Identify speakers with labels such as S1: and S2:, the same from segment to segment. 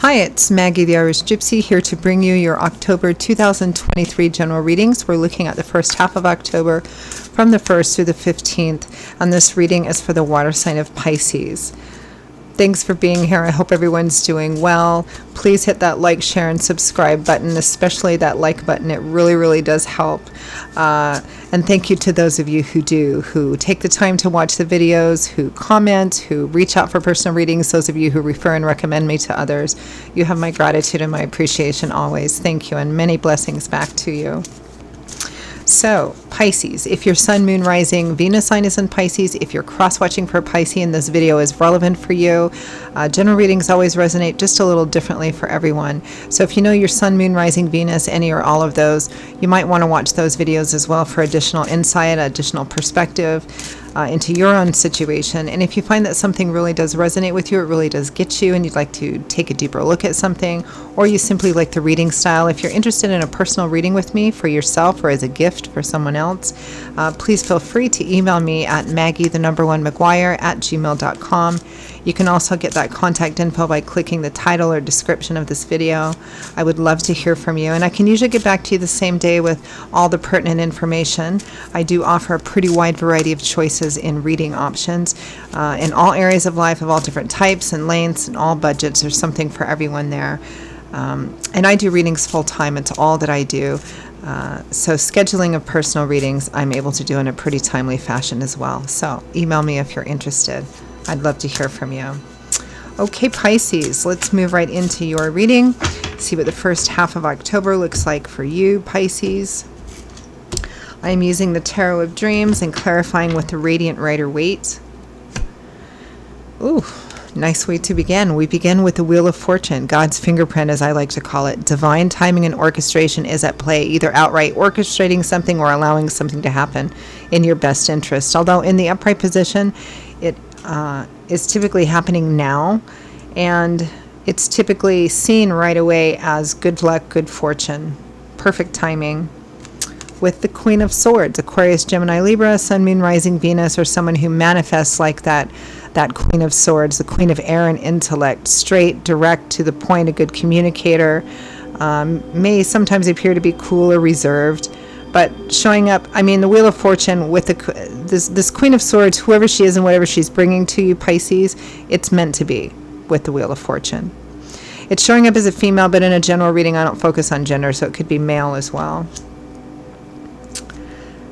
S1: Hi, it's Maggie the Irish Gypsy here to bring you your October 2023 general readings. We're looking at the first half of October from the 1st through the 15th, and this reading is for the water sign of Pisces. Thanks for being here. I hope everyone's doing well. Please hit that like, share, and subscribe button, especially that like button. It really, really does help. And thank you to those of you who do, who take the time to watch the videos, who comment, who reach out for personal readings, those of you who refer and recommend me to others. You have my gratitude and my appreciation always. Thank you, and many blessings back to you. So, Pisces, if your Sun, Moon, Rising, Venus sign is in Pisces, if you're cross-watching for Pisces and this video is relevant for you, general readings always resonate just a little differently for everyone. So if you know your Sun, Moon, Rising, Venus, any or all of those, you might want to watch those videos as well for additional insight, additional perspective into your own situation. And if you find that something really does resonate with you, it really does get you, and you'd like to take a deeper look at something, or you simply like the reading style, if you're interested in a personal reading with me for yourself or as a gift for someone else, please feel free to email me at maggie1mcguire@gmail.com. You can also get that contact info by clicking the title or description of this video. I would love to hear from you, and I can usually get back to you the same day with all the pertinent information. I do offer a pretty wide variety of choices in reading options in all areas of life, of all different types and lengths and all budgets. There's something for everyone there. And I do readings full time. It's all that I do. So scheduling of personal readings I'm able to do in a pretty timely fashion as well. So email me if you're interested. I'd love to hear from you. Okay, Pisces, let's move right into your reading. See what the first half of October looks like for you, Pisces. I'm using the Tarot of Dreams and clarifying with the Radiant Rider-Waite. Ooh, nice way to begin. We begin with the Wheel of Fortune, God's fingerprint, as I like to call it. Divine timing and orchestration is at play, either outright orchestrating something or allowing something to happen in your best interest. Although in the upright position, it is typically happening now, and it's typically seen right away as good luck, good fortune, perfect timing. With the Queen of Swords, Aquarius, Gemini, Libra, Sun, Moon, Rising, Venus, or someone who manifests like that Queen of Swords, the Queen of Air and intellect, straight, direct, to the point, a good communicator, may sometimes appear to be cool or reserved, but showing up, I mean, the Wheel of Fortune with this Queen of Swords, whoever she is and whatever she's bringing to you, Pisces, it's meant to be with the Wheel of Fortune. It's showing up as a female, but in a general reading, I don't focus on gender, so it could be male as well.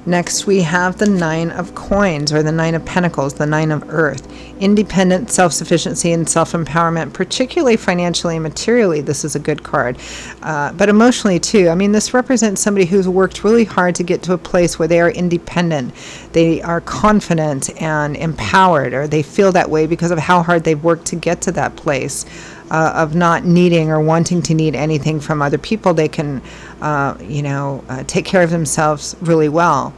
S1: Next, we have the Nine of Coins, or the Nine of Pentacles, the Nine of Earth. Independent, self-sufficiency, and self-empowerment, particularly financially and materially. This is a good card. But emotionally, too. I mean, this represents somebody who's worked really hard to get to a place where they are independent. They are confident and empowered, or they feel that way because of how hard they've worked to get to that place. Of not needing or wanting to need anything from other people. They can, take care of themselves really well.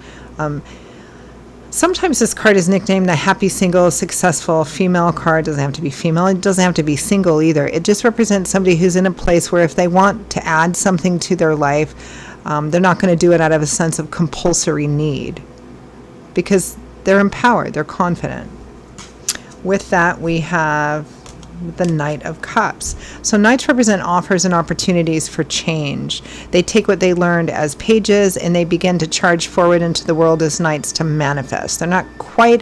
S1: Sometimes this card is nicknamed the happy, single, successful female card. It doesn't have to be female. It doesn't have to be single either. It just represents somebody who's in a place where if they want to add something to their life, they're not going to do it out of a sense of compulsory need because they're empowered, they're confident. With that, we have the Knight of Cups. So knights represent offers and opportunities for change. They take what they learned as pages and they begin to charge forward into the world as knights to manifest. They're not quite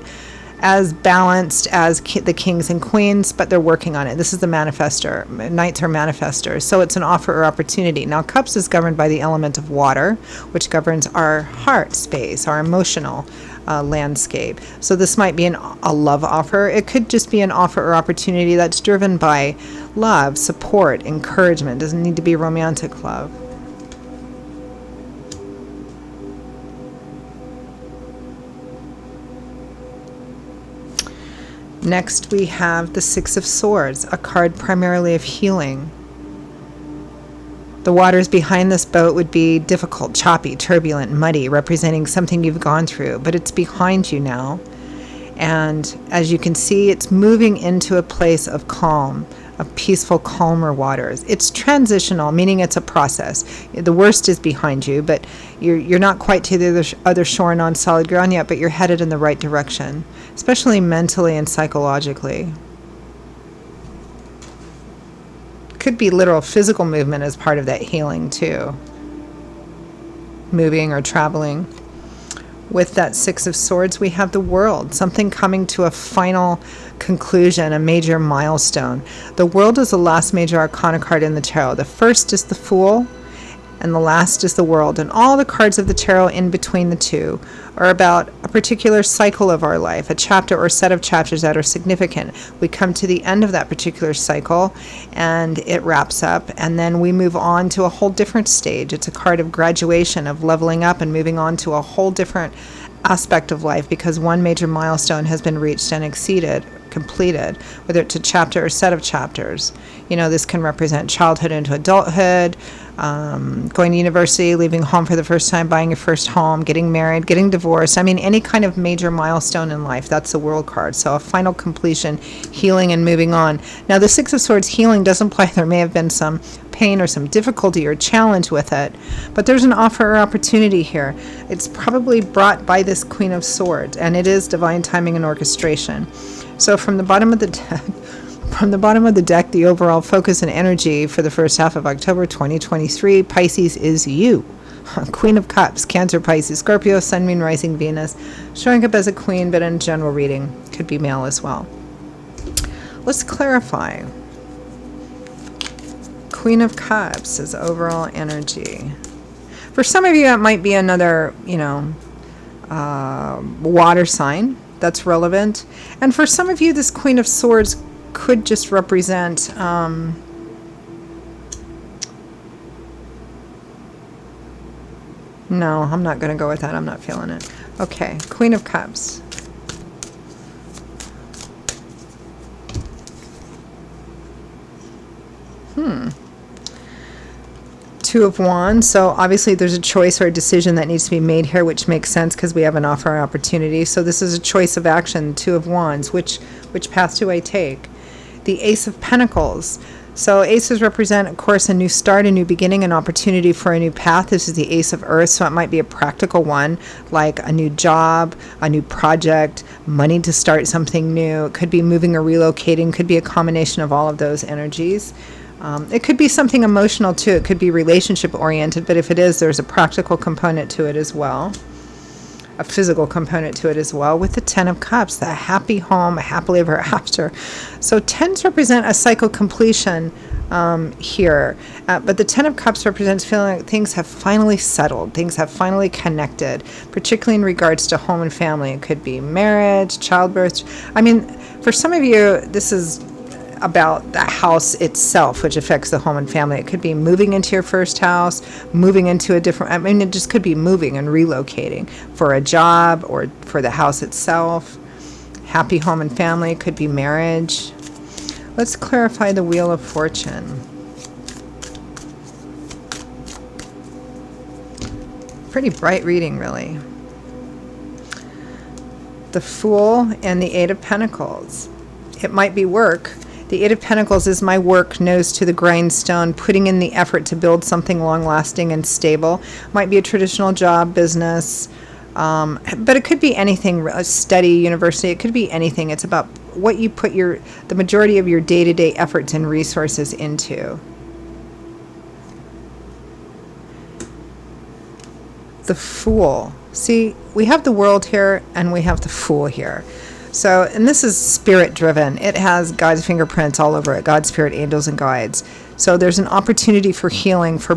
S1: as balanced as the kings and queens, but they're working on it. This is the manifester. Knights are manifestors. So it's an offer or opportunity. Now, Cups is governed by the element of water, which governs our heart space, our emotional landscape. So this might be a love offer. It could just be an offer or opportunity that's driven by love, support, encouragement. It doesn't need to be romantic love. Next, we have the Six of Swords, a card primarily of healing. The waters behind this boat would be difficult, choppy, turbulent, muddy, representing something you've gone through, but it's behind you now. And as you can see, it's moving into a place of calm, of peaceful, calmer waters. It's transitional, meaning it's a process. The worst is behind you, but you're not quite to the other shore and on solid ground yet, but you're headed in the right direction, especially mentally and psychologically. Could be literal physical movement as part of that healing too. Moving or traveling. With that Six of Swords, we have the World, something coming to a final conclusion, a major milestone. The World is the last major arcana card in the tarot. The first is the Fool, and the last is the World. And all the cards of the tarot in between the two are about a particular cycle of our life, a chapter or set of chapters that are significant. We come to the end of that particular cycle, and it wraps up, and then we move on to a whole different stage. It's a card of graduation, of leveling up and moving on to a whole different aspect of life, because one major milestone has been reached and completed, whether it's a chapter or set of chapters. This can represent childhood into adulthood, going to university, leaving home for the first time, buying your first home, getting married, getting divorced. Any kind of major milestone in life. That's the World card. So a final completion, healing, and moving on. Now, the Six of Swords healing does imply there may have been some pain or some difficulty or challenge with it, but there's an offer or opportunity here. It's probably brought by this Queen of Swords, and it is divine timing and orchestration. So from the bottom of the deck, the overall focus and energy for the first half of October 2023, Pisces, is you. Queen of Cups, Cancer, Pisces, Scorpio, Sun, Moon, Rising, Venus, showing up as a queen, but in general reading, could be male as well. Let's clarify. Queen of Cups is overall energy. For some of you, that might be another, water sign that's relevant. And for some of you, this Queen of Swords could just represent no, I'm not going to go with that. I'm not feeling it. Okay, Queen of Cups. Two of Wands. So obviously there's a choice or a decision that needs to be made here, which makes sense because we have an offer or opportunity. So this is a choice of action. Two of Wands. Which path do I take? The Ace of Pentacles. So aces represent, of course, a new start, a new beginning, an opportunity for a new path. This is the Ace of Earth, so it might be a practical one, like a new job, a new project, money to start something new. It could be moving or relocating, could be a combination of all of those energies. It could be something emotional too. It could be relationship oriented, but if it is, there's a practical component to it as well. A physical component to it as well, with the Ten of Cups, the happy home, a happily ever after. So tens represent a cycle completion here, but the Ten of Cups represents feeling like things have finally settled, things have finally connected, particularly in regards to home and family. It could be marriage, childbirth. For some of you, this is about the house itself, which affects the home and family. It could be moving into your first house, moving into a different, it just could be moving and relocating for a job or for the house itself. Happy home and family. It could be marriage. Let's clarify the Wheel of Fortune. Pretty bright reading, really. The Fool and the Eight of Pentacles. It might be work. The Eight of Pentacles is my work, nose to the grindstone, putting in the effort to build something long-lasting and stable. Might be a traditional job, business, but it could be anything, a study, university. It could be anything. It's about what you put the majority of your day-to-day efforts and resources into. The Fool. See, we have the World here and we have the Fool here. So, and this is spirit driven. It has God's fingerprints all over it, God's spirit, angels, and guides. So there's an opportunity for healing, for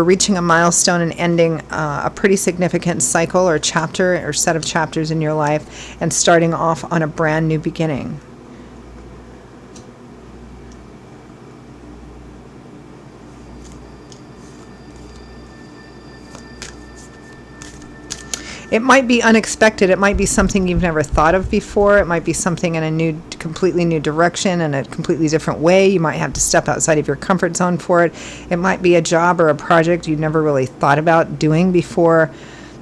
S1: reaching a milestone and ending a pretty significant cycle or chapter or set of chapters in your life and starting off on a brand new beginning. It might be unexpected. It might be something you've never thought of before. It might be something in a completely new direction and a completely different way. You might have to step outside of your comfort zone for it. It might be a job or a project you've never really thought about doing before,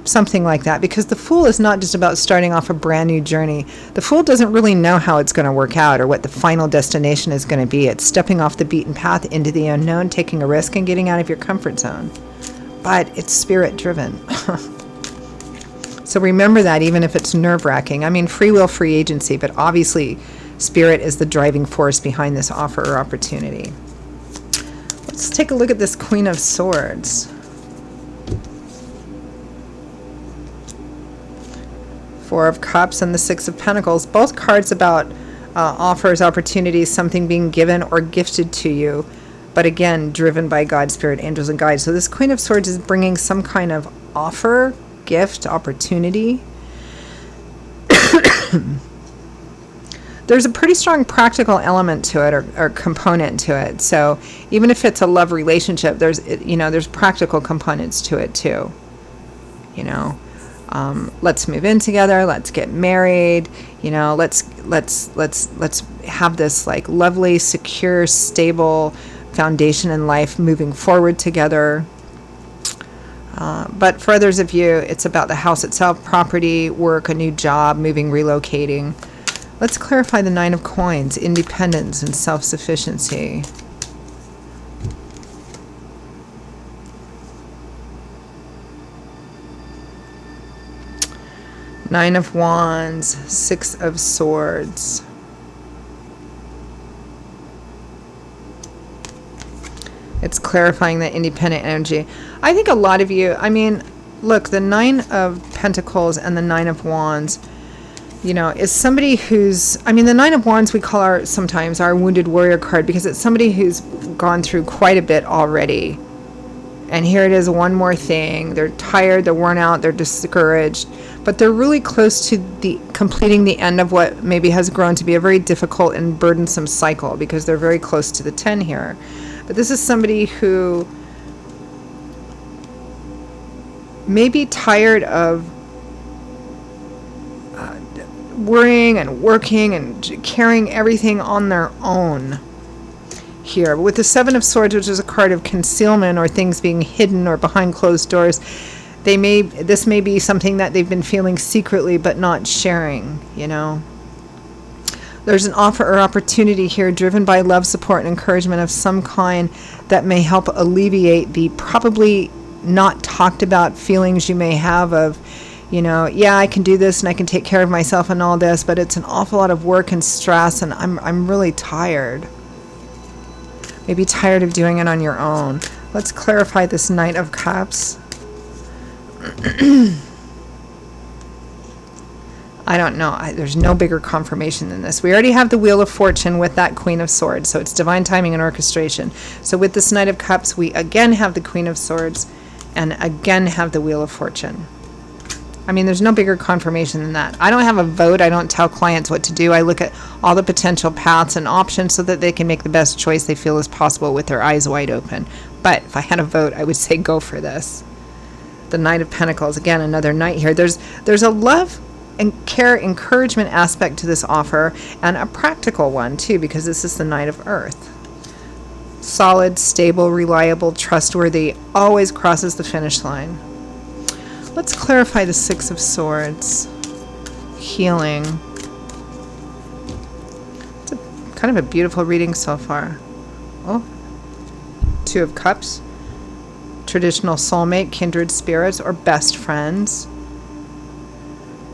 S1: something like that. Because the Fool is not just about starting off a brand new journey. The Fool doesn't really know how it's going to work out or what the final destination is going to be. It's stepping off the beaten path into the unknown, taking a risk, and getting out of your comfort zone. But it's spirit driven. So remember that, even if it's nerve-wracking. Free will, free agency, but obviously spirit is the driving force behind this offer or opportunity. Let's take a look at this Queen of Swords. Four of Cups and the Six of Pentacles. Both cards about offers, opportunities, something being given or gifted to you. But again, driven by God, Spirit, angels, and guides. So this Queen of Swords is bringing some kind of offer, gift, opportunity. There's a pretty strong practical element to it, or component to it. So even if it's a love relationship, there's practical components to it too. Let's move in together. Let's get married. Let's have this like lovely, secure, stable foundation in life, moving forward together. But for others of you, it's about the house itself, property, work, a new job, moving, relocating. Let's clarify the Nine of Coins, independence and self-sufficiency. Nine of Wands, Six of Swords. It's clarifying that independent energy. I think a lot of you, look, the Nine of Pentacles and the Nine of Wands, is somebody who's, the Nine of Wands we call sometimes our wounded warrior card, because it's somebody who's gone through quite a bit already. And here it is, one more thing. They're tired, they're worn out, they're discouraged, but they're really close to completing the end of what maybe has grown to be a very difficult and burdensome cycle, because they're very close to the 10 here. But this is somebody who may be tired of worrying and working and carrying everything on their own here. With the Seven of Swords, which is a card of concealment or things being hidden or behind closed doors, this may be something that they've been feeling secretly but not sharing, There's an offer or opportunity here driven by love, support, and encouragement of some kind that may help alleviate the probably not talked about feelings you may have of, yeah, I can do this and I can take care of myself and all this, but it's an awful lot of work and stress, and I'm really tired. Maybe tired of doing it on your own. Let's clarify this Knight of Cups. I don't know. There's no bigger confirmation than this. We already have the Wheel of Fortune with that Queen of Swords, so it's divine timing and orchestration. So with this Knight of Cups, we again have the Queen of Swords and again have the Wheel of Fortune. There's no bigger confirmation than that. I don't have a vote. I don't tell clients what to do. I look at all the potential paths and options so that they can make the best choice they feel is possible with their eyes wide open. But if I had a vote, I would say go for this. The Knight of Pentacles, again, another knight here. There's a love and care, encouragement aspect to this offer, and a practical one too, because this is the Knight of Earth. Solid, stable, reliable, trustworthy, always crosses the finish line. Let's clarify the Six of Swords. Healing. It's kind of a beautiful reading so far. Oh, Two of Cups. Traditional soulmate, kindred spirits, or best friends.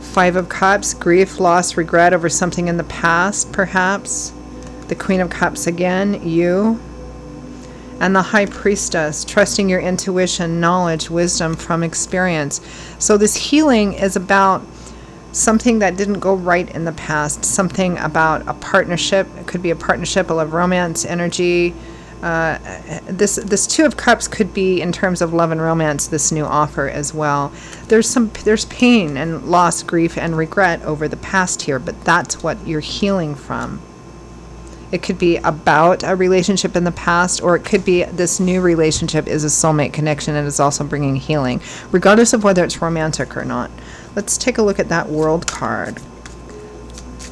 S1: Five of Cups, grief, loss, regret over something in the past, perhaps. The Queen of Cups again, you. And the High Priestess, trusting your intuition, knowledge, wisdom from experience. So this healing is about something that didn't go right in the past, something about a partnership. It could be a partnership, a love, romance, energy. This Two of Cups could be, in terms of love and romance, this new offer as well. There's pain and loss, grief, and regret over the past here, but that's what you're healing from. It could be about a relationship in the past, or it could be this new relationship is a soulmate connection and is also bringing healing, regardless of whether it's romantic or not. Let's take a look at that World card.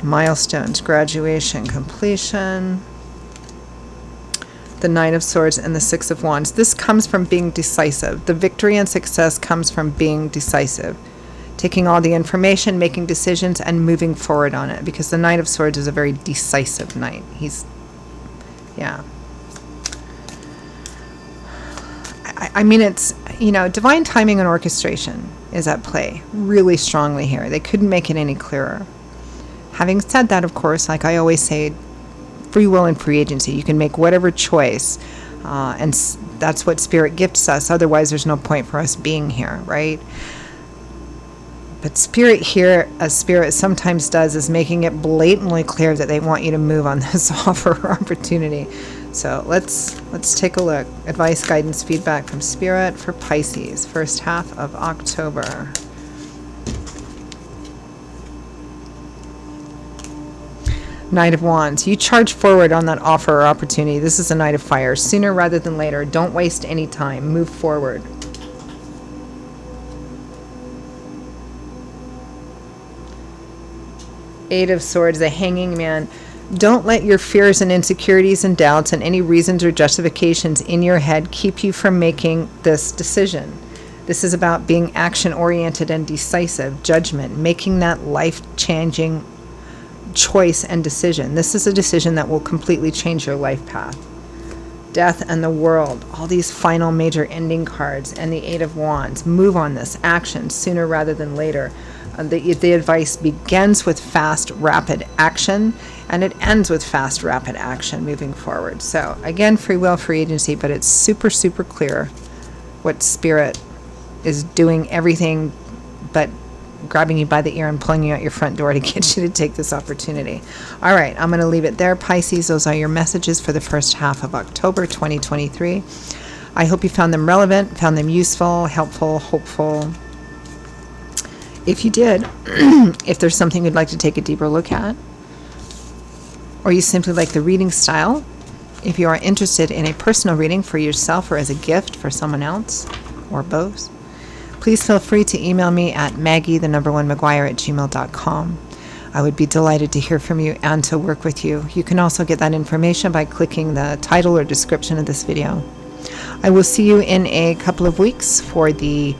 S1: Milestones, graduation, completion. The Knight of Swords and the Six of Wands. This comes from being decisive. The victory and success comes from being decisive. Taking all the information, making decisions, and moving forward on it. Because the Knight of Swords is a very decisive knight. It's, divine timing and orchestration is at play really strongly here. They couldn't make it any clearer. Having said that, of course, like I always say, free will and free agency. You can make whatever choice. That's what Spirit gifts us. Otherwise, there's no point for us being here, right? But Spirit here, as Spirit sometimes does, is making it blatantly clear that they want you to move on this offer or opportunity. So let's take a look. Advice, guidance, feedback from Spirit for Pisces, first half of October. Knight of Wands. You charge forward on that offer or opportunity. This is a Knight of Fire. Sooner rather than later. Don't waste any time. Move forward. Eight of Swords, the Hanging Man. Don't let your fears and insecurities and doubts and any reasons or justifications in your head keep you from making this decision. This is about being action-oriented and decisive, judgment, making that life-changing choice and decision. This is a decision that will completely change your life path. Death and the World, all these final major ending cards, and the Eight of Wands. Move on this action sooner rather than later. The advice begins with fast, rapid action, and it ends with fast, rapid action moving forward. So again, free will, free agency, but it's super, super clear what Spirit is doing, everything but grabbing you by the ear and pulling you out your front door to get you to take this opportunity. All right, I'm going to leave it there, Pisces. Those are your messages for the first half of October 2023. I hope you found them relevant, found them useful, helpful, hopeful. If you did, if there's something you'd like to take a deeper look at, or you simply like the reading style, if you are interested in a personal reading for yourself or as a gift for someone else, or both, please feel free to email me at maggie1maguire@gmail.com. I would be delighted to hear from you and to work with you. You can also get that information by clicking the title or description of this video. I will see you in a couple of weeks for the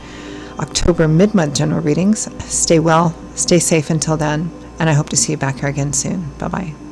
S1: October mid-month general readings. Stay well, stay safe until then, and I hope to see you back here again soon. Bye-bye.